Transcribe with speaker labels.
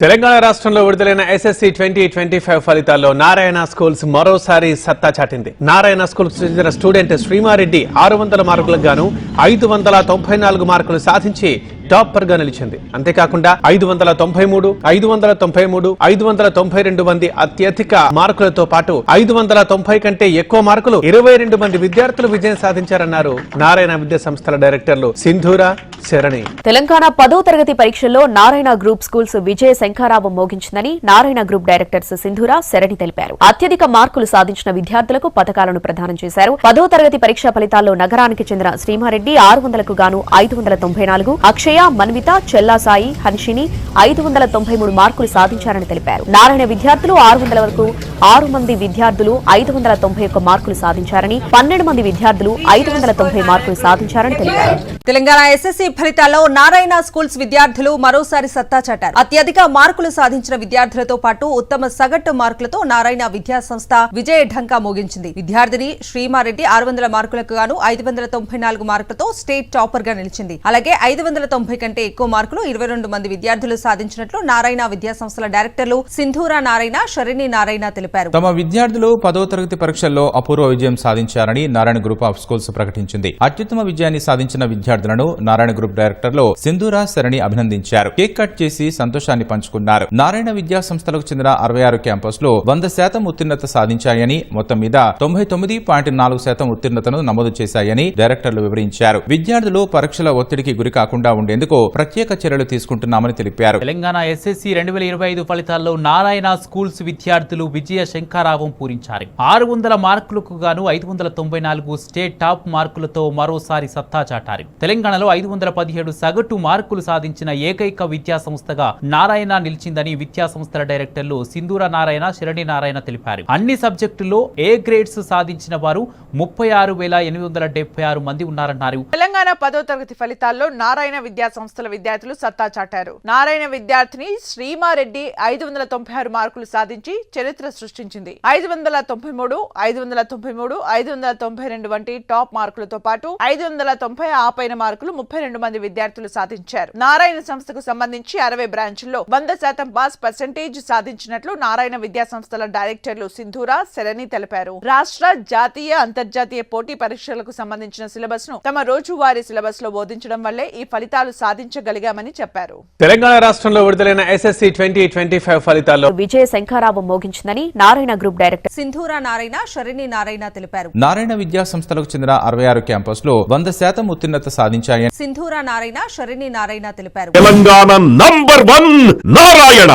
Speaker 1: తెలంగాణ రాష్ట్రంలో విడుదలైన ఎస్ఎస్సీ 2025 ఫలితాల్లో నారాయణ స్కూల్స్ మరోసారి సత్తా చాటింది. నారాయణ స్కూల్స్ చెందిన స్టూడెంట్ శ్రీమారెడ్డి 600 మార్కులకు గాను 594 మార్కులు సాధించి టాపర్ గా నిలిచింది. అంతేకాకుండా 593, 593, 592 మంది అత్యధిక మార్కులతో పాటు 590 కంటే ఎక్కువ మార్కులు 22 మంది విద్యార్థులు విజయం సాధించారన్నారు నారాయణ విద్యా సంస్థల డైరెక్టర్లు సింధూర, శరణి.
Speaker 2: తెలంగాణ 10వ తరగతి పరీక్షల్లో నారాయణ గ్రూప్ స్కూల్స్ విజయ శంఖారావం మోగించిందని నారాయణ గ్రూప్ డైరెక్టర్స్ సింధూర, శరణి తెలిపారు. అత్యధిక మార్కులు సాధించిన విద్యార్థులకు పథకాలను ప్రదానం చేశారు. 10వ తరగతి పరీక్షా ఫలితాల్లో నగరానికి చెందిన శ్రీమారెడ్డి 600కు గాను 594, అక్షయ, మన్విత, చెల్లా సాయి, హన్షిని 593 మార్కులు సాధించారని తెలిపారు. నారాయణ విద్యార్థులు 600 వరకు 6 మంది విద్యార్థులు 591 మార్కులు సాధించారని, 12 మంది విద్యార్థులు 590 మార్కులు సాధించారని తెలిపారు.
Speaker 3: తెలంగాణ ఎస్ఎస్సీ ఫలితాల్లో నారాయణ స్కూల్స్ విద్యార్థులు మరోసారి సత్తా చాటారు. అత్యధిక మార్కులు సాధించిన విద్యార్థులతో పాటు ఉత్తమ సగటు మార్కులతో నారాయణ విద్యా సంస్థ విజయ ఢంకా మోగించింది. విద్యార్థిని శ్రీమారెడ్డి 600 మార్కులకు గాను 594 మార్కులతో స్టేట్ టాపర్ గా నిలిచింది. అలాగే 590 కంటే ఎక్కువ మార్కులు 22 మంది విద్యార్థులు సాధించినట్లు నారాయణ విద్యా సంస్థల డైరెక్టర్లు సింధూర నారాయణ, శరణి నారాయణ తెలిపారు.
Speaker 4: తమ విద్యార్థులు 10వ తరగతి పరీక్షల్లో అపూర్వ విజయం సాధించారని నారాయణ గ్రూప్ ఆఫ్ స్కూల్స్ ప్రకటించింది. అత్యుత్తమ విజయాన్ని సాధించిన విద్యార్థులను నారాయణ గ్రూప్ డైరెక్టర్లు సింధూర, శరణి అభినందించారు. కేక్ కట్ చేసి సంతోషాన్ని పంచుకున్నారు. నారాయణ విద్యా సంస్థలకు చెందిన 66 క్యాంపస్లు 100% ఉత్తీర్ణత సాధించాయని, మొత్తం మీద 99.4% ఉత్తీర్ణతను నమోదు చేశాయని డైరెక్టర్లు వివరించారు. విద్యార్థులు పరీక్షల ఒత్తిడికి గురి కాకుండా ఉండేందుకు ప్రత్యేక చర్యలు తీసుకుంటున్నామని తెలిపారు.
Speaker 5: తెలంగాణ ఎస్ఎస్సీ 2025 ఫలితాల్లో నారాయణ స్కూల్స్ విద్యార్థులు విజయ శంఖారావం పూరించారు. 600 మార్కులకు గాను 594 స్టేట్ టాప్ మార్కులతో మరోసారి సత్తా చాటారు. తెలంగాణలో 517 సగటు మార్కులు సాధించిన ఏకైక విద్యా సంస్థగా నారాయణ నిలిచిందని విద్యా సంస్థల డైరెక్టర్లు సింధూర నారాయణ, శరణి నారాయణ తెలిపారు. అన్ని సబ్జెక్టుల్లో ఏ గ్రేడ్స్ సాధించిన వారు 36,876 మంది ఉన్నారన్నారు.
Speaker 6: తెలంగాణ 10వ తరగతి ఫలితాల్లో నారాయణ విద్యా సంస్థల విద్యార్థులు సత్తా చాటారు. నారాయణ విద్యార్థిని శ్రీమారెడ్డి 596 మార్కులు సాధించి చరిత్ర సృష్టించింది. 593, 593, 592 వంటి టాప్ మార్కులతో పాటు 590 ఆపైన మార్కులు 32 మంది విద్యార్థులు సాధించారు. నారాయణ సంస్థకు సంబంధించి 60 బ్రాంచుల్లో 100% పాస్ పర్సెంటేజ్ సాధించినట్లు నారాయణ విద్యా సంస్థల డైరెక్టర్లు సింధూర, శరణి తెలిపారు. రాష్ట్ర, జాతీయ, అంతర్జాతీయ పోటీ పరీక్షలకు సంబంధించిన సిలబస్ ను తమ రోజువారీ సిలబస్ లో బోధించడం వల్లే ఈ ఫలితాలు సాధించగలిగామని చెప్పారు.
Speaker 1: తెలంగాణ రాష్ట్రంలో విడుదలైన ఎస్ఎస్సీ 2025 ఫలితాల్లో
Speaker 2: విజయ శంఖారావం మోగించిందని నారాయణ గ్రూప్ డైరెక్టర్
Speaker 3: సింధూర నారాయణ, శరణి నారాయణ తెలిపారు.
Speaker 4: నారాయణ విద్యా సంస్థలకు చెందిన 66 క్యాంపస్లు 100% ఉత్తీర్ణత సాధించాయని
Speaker 3: సింధూర నారాయణ, శరణి నారాయణ తెలిపారు.
Speaker 7: తెలంగాణ నంబర్ 1 నారాయణ.